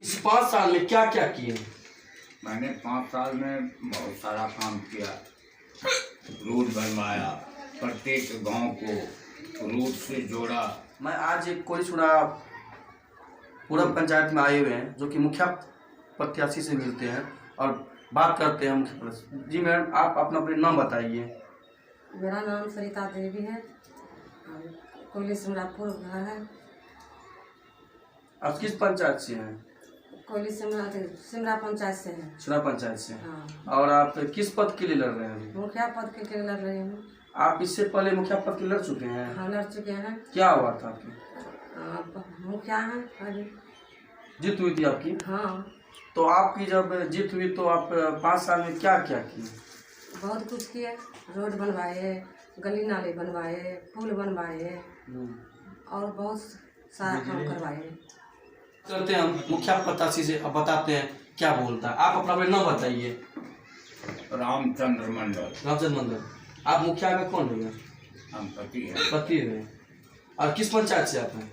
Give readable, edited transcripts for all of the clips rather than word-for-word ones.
इस 5 साल में क्या क्या किए? मैंने 5 साल में बहुत सारा काम किया। रोड बनवाया, प्रत्येक गांव को रोड से जोड़ा। मैं आज एक कोई सुना पूरा पंचायत में आए हुए हैं जो कि मुखिया प्रत्याशी से मिलते हैं और बात करते हैं मुखिया प्रत्याशी। जी मैडम, आप अपना नाम बताइए। मेरा नाम सरिता देवी है, कोयली सिमरापुर घर है। आप किस पंचायत से हैं? कोयली सिमरा पंचायत से है। सिमरा पंचायत से। हाँ। और आप किस पद के लिए लड़ रहे हैं? मुखिया पद के लिए लड़ रही हूँ। आप इससे पहले मुखिया पद के लड़ चुके हैं? हाँ, लड़ चुके हैं। क्या हुआ था आपके? मुखिया हैं अभी। जीत हुई थी आपकी? हाँ। तो आपकी जब जीत हुई तो आप 5 साल में क्या क्या किए? बहुत कुछ किए। रोड बनवाए, गली नाले बनवाए, पुल बनवाए और बहुत सारा काम करवाए। करते हैं हम मुखिया प्रत्याशी से, अब बताते हैं क्या बोलता है। आप अपना नाम बताइए। रामचंद्र मंडल। रामचंद्र मंडल। आप मुखिया में कौन हुए? हम पति हैं। पति हुए। और किस पंचायत से आप हैं?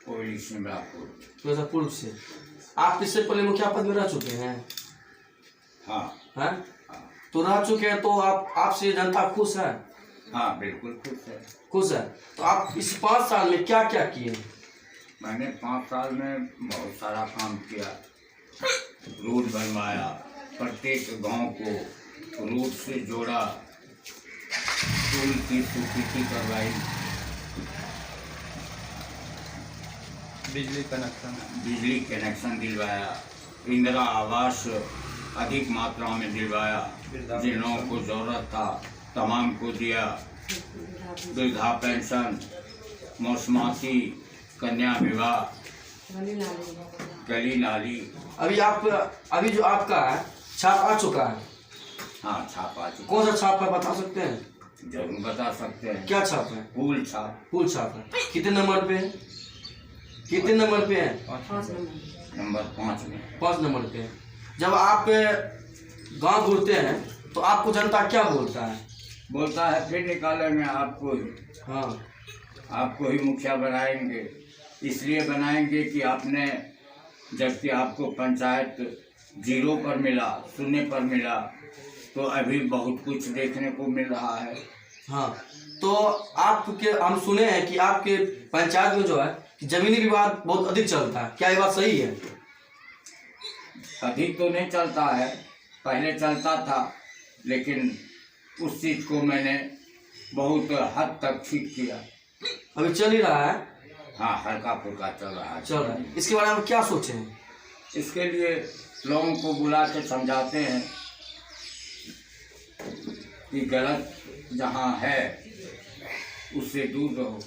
कोयली सिमरापुर। मिर्जापुर से। आप इससे पहले मुखिया पद में रह चुके हैं? हाँ। हैं? तो रह चुके हैं तो आपसे जनता खुश है? हाँ, बिल्कुल खुश है। खुश है। तो आप इस 5 साल में क्या क्या किए? मैंने 5 साल में बहुत सारा काम किया। रोड बनवाया, प्रत्येक गांव को रोड से जोड़ा, पुल की स्वीकृति करवाई, बिजली कनेक्शन दिलवाया, इंदिरा आवास अधिक मात्रा में दिलवाया, जिन लोगों को जरूरत था तमाम को दिया, वृद्धा पेंशन, मौसमाती, कन्या विवाह, गली नाली। अभी जो आपका है छाप आ चुका है? हाँ, छाप आ चुका। कौन सा छाप है बता सकते हैं? जरूर बता सकते हैं। क्या छाप है? फूल छाप। फूल छाप है। कितने नंबर पे है? कितने नंबर पे है? 5 नंबर। नंबर 5 में। 5 नंबर पे। जब आप गांव घूरते हैं तो आपको जनता क्या बोलता है? बोलता है फिर निकालेंगे आपको ही। हाँ। आपको ही मुखिया बनाएंगे। इसलिए बनाएंगे कि आपने, जबकि आपको पंचायत 0 पर मिला, 0 पर मिला, तो अभी बहुत कुछ देखने को मिल रहा है। हाँ, तो आपके हम सुने हैं कि आपके पंचायत में जो है जमीनी विवाद बहुत अधिक चलता है। क्या ये बात सही है? अधिक तो नहीं चलता है, पहले चलता था, लेकिन उस चीज़ को मैंने बहुत हद तक ठीक किया। अभी चल ही रहा है? हाँ, हल्का फुल्का चल रहा है। चल रहा है। इसके बारे में क्या सोचे हैं? इसके लिए लोगों को बुला के समझाते हैं कि गलत जहाँ है उससे दूर रहो।